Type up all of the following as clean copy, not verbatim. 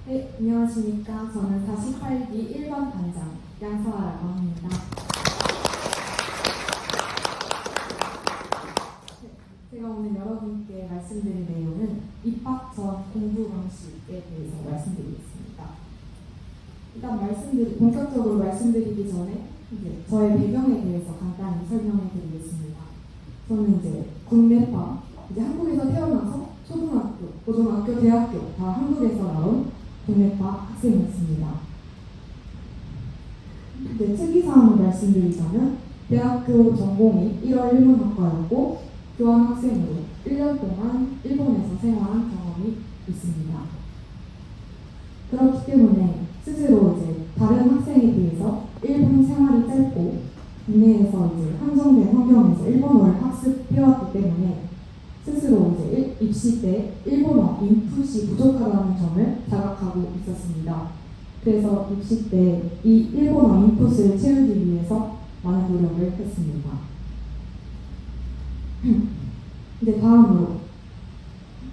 네, 안녕하십니까. 저는 48기 1번 반장 양서아라고 합니다. 네, 제가 오늘 여러분께 말씀드릴 내용은 입학 전 공부 방식에 대해서 말씀드리겠습니다. 일단 본격적으로 말씀드리기 전에 저의 배경에 대해서 간단히 설명해 드리겠습니다. 저는 국내파, 한국에서 태어나서 초등학교, 고등학교, 대학교 다 한국에서 나온 국내파 학생이었습니다. 특이사항을 말씀드리자면 대학교 전공이 1월 1문학과였고 교환학생으로 1년 동안 일본에서 생활한 경험이 있습니다. 그렇기 때문에 스스로 다른 학생에 비해서 일본 생활이 짧고 국내에서 한정된 환경에서 일본어를 학습해왔기 때문에 스스로 입시 때 일본어 인풋이 부족하다는 점을 자각하고 있었습니다. 그래서 입시 때 이 일본어 인풋을 채우기 위해서 많은 노력을 했습니다. 다음으로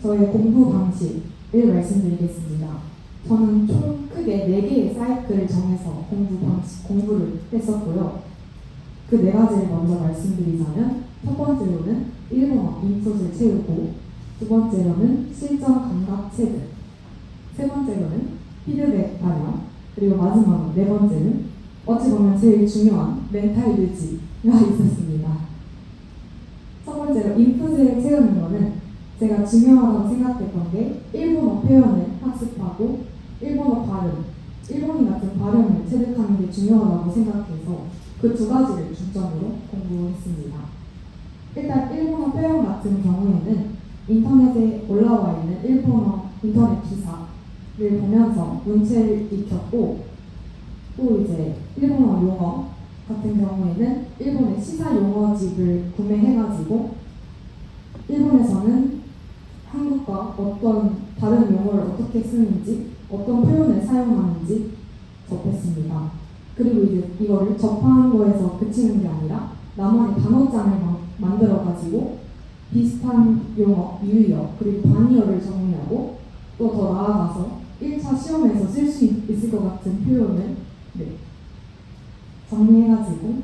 저의 공부 방식을 말씀드리겠습니다. 저는 총 크게 4개의 사이클을 정해서 공부를 했었고요. 그 4가지를 먼저 말씀드리자면 첫 번째로는 일본어 인풋을 채우고, 두 번째로는 실전 감각 체득, 세 번째로는 피드백 반영, 그리고 마지막으로 4번째는 어찌 보면 제일 중요한 멘탈 유지가 있었습니다. 첫 번째로 인풋을 채우는 것은 제가 중요하다고 생각했던 게 일본어 표현을 학습하고 일본어 발음, 일본인 같은 발음을 체득하는 게 중요하다고 생각해서 그 2가지를 중점으로 공부했습니다. 일단 일본어 표현 같은 경우에는 인터넷에 올라와 있는 일본어 인터넷 기사를 보면서 문체를 익혔고, 또 일본어 용어 같은 경우에는 일본의 시사 용어집을 구매해가지고 일본에서는 한국과 어떤 다른 용어를 어떻게 쓰는지, 어떤 표현을 사용하는지 접했습니다. 그리고 이거를 접하는 거에서 그치는 게 아니라 나만의 단어장을 만들어가지고 비슷한 용어, 유의어, 그리고 반의어를 정리하고 또 더 나아가서 1차 시험에서 쓸 수 있을 것 같은 표현을 정리해가지고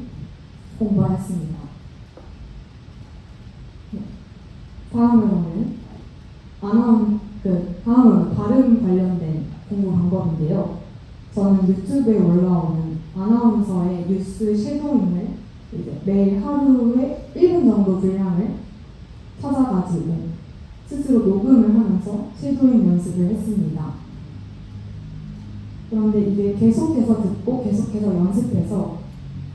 공부했습니다. 다음으로는 발음 관련된 공부 방법인데요. 저는 유튜브에 올라오는 아나운서의 뉴스 쉐도잉을 매일 하루에 1분 정도 분량을 찾아가지고 스스로 녹음을 하면서 쉐도잉 연습을 했습니다. 그런데 이게 계속해서 듣고 계속해서 연습해서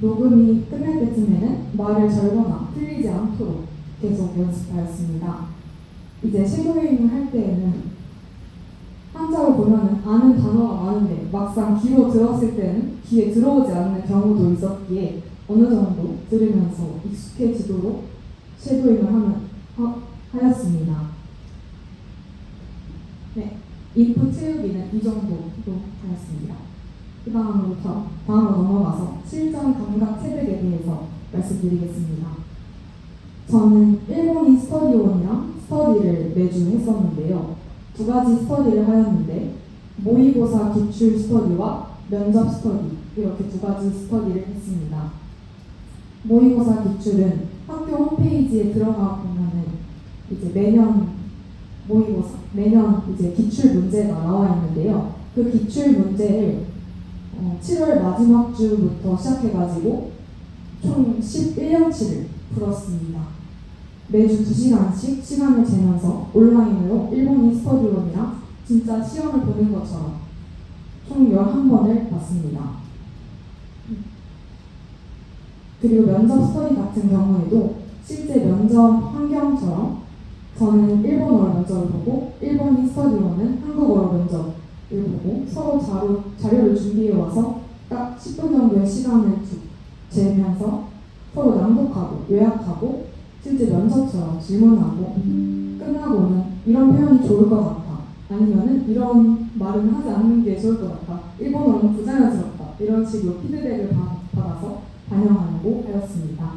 녹음이 끝날 때쯤에는 말을 절거나 틀리지 않도록 계속 연습하였습니다. 쉐도잉을 할 때에는 한자로 보면은 아는 단어가 많은데 막상 귀로 들었을 때는 귀에 들어오지 않는 경우도 있었기에 어느 정도 들으면서 익숙해지도록 쉐도잉을 하였습니다. 인풋 채우기는 이 정도로 하였습니다. 다음으로 넘어가서 실전 감각 체득에 대해서 말씀드리겠습니다. 저는 일본인 스터디원이랑 스터디를 매주 했었는데요. 2가지 스터디를 하였는데 모의고사 기출 스터디와 면접 스터디, 이렇게 2가지 스터디를 했습니다. 모의고사 기출은 학교 홈페이지에 들어가 보면은 매년 기출 문제가 나와 있는데요. 그 기출 문제를 7월 마지막 주부터 시작해가지고 총 11년치를 풀었습니다. 매주 2시간씩 시간을 재면서 온라인으로 일본인 스터디원이랑 진짜 시험을 보는 것처럼 총 11번을 봤습니다. 그리고 면접 스터디 같은 경우에도 실제 면접 환경처럼 저는 일본어로 면접을 보고 일본인 스터디원은 한국어로 면접을 보고 서로 자료를 준비해 와서 딱 10분 정도의 시간을 재면서 서로 낭독하고 요약하고 실제 면접처럼 질문하고 끝나고는 이런 표현이 좋을 것 같아, 아니면은 이런 말은 하지 않는 게 좋을 것 같아, 일본어는 부자연스럽다, 이런 식으로 피드백을 받아서 반영하려고 하였습니다.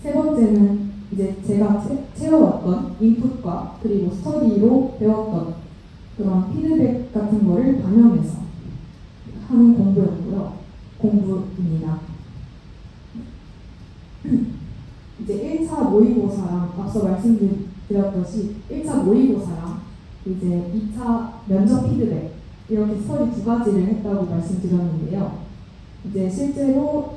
세 번째는 제가 채워왔던 인풋과 그리고 스터디로 배웠던 그런 피드백 같은 거를 반영해서 하는 공부입니다. 이제 1차 모의고사랑 앞서 말씀드렸듯이 1차 모의고사랑 이제 2차 면접 피드백 이렇게 스터디 두 가지를 했다고 말씀드렸는데요. 이제 실제로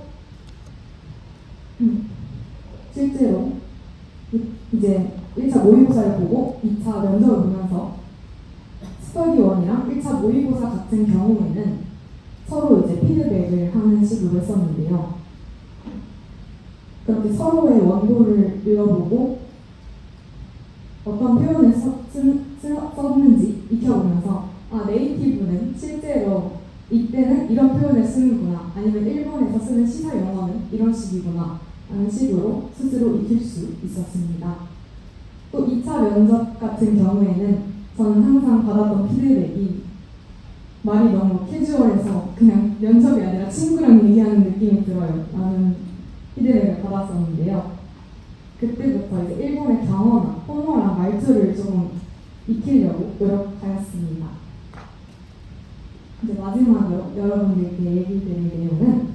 이제 1차 모의고사를 보고 2차 면접을 보면서 스터디 1이랑 1차 모의고사 같은 경우에는 서로 이제 피드백을 하는 식으로 했었는데요. 그렇게 서로의 원고를 읽어보고 어떤 표현을 썼는지 익혀보면서 네이티브는 실제로 이때는 이런 표현을 쓰는구나, 아니면 일본에서 쓰는 시사 영어는 이런 식이구나 라는 식으로 스스로 익힐 수 있었습니다. 또 2차 면접 같은 경우에는 저는 항상 받았던 피드백이 말이 너무 캐주얼해서 그냥 면접이 아니라 친구랑 얘기하는 느낌이 들어요 라는 피드백을 받았었는데요. 그때부터 이제 일본의 경어나 언어랑 말투를 좀 익히려고 노력하였습니다. 이제 마지막으로 여러분들께 얘기 드릴 내용은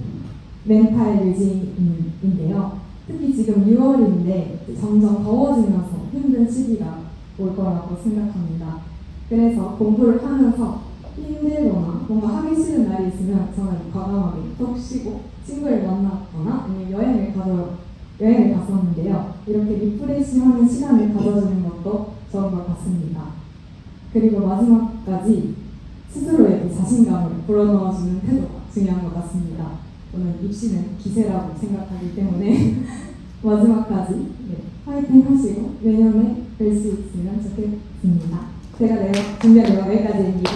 멘탈 유지인데요. 특히 지금 6월인데 점점 더워지면서 힘든 시기가 올 거라고 생각합니다. 그래서 공부를 하면서 힘들거나 뭔가 하기 싫은 날이 있으면 저는 과감하게 푹 쉬고 친구를 만났거나 아니면 여행을 갔었는데요. 이렇게 리프레시하는 시간을 가져주는 것도 좋은 것 같습니다. 그리고 마지막까지 스스로에게 자신감을 불어넣어주는 태도가 중요한 것 같습니다. 저는 입시는 기세라고 생각하기 때문에 마지막까지 파이팅 하시고 내년에 뵐 수 있으면 좋겠습니다. 제가 준비한 내용 여기까지입니다.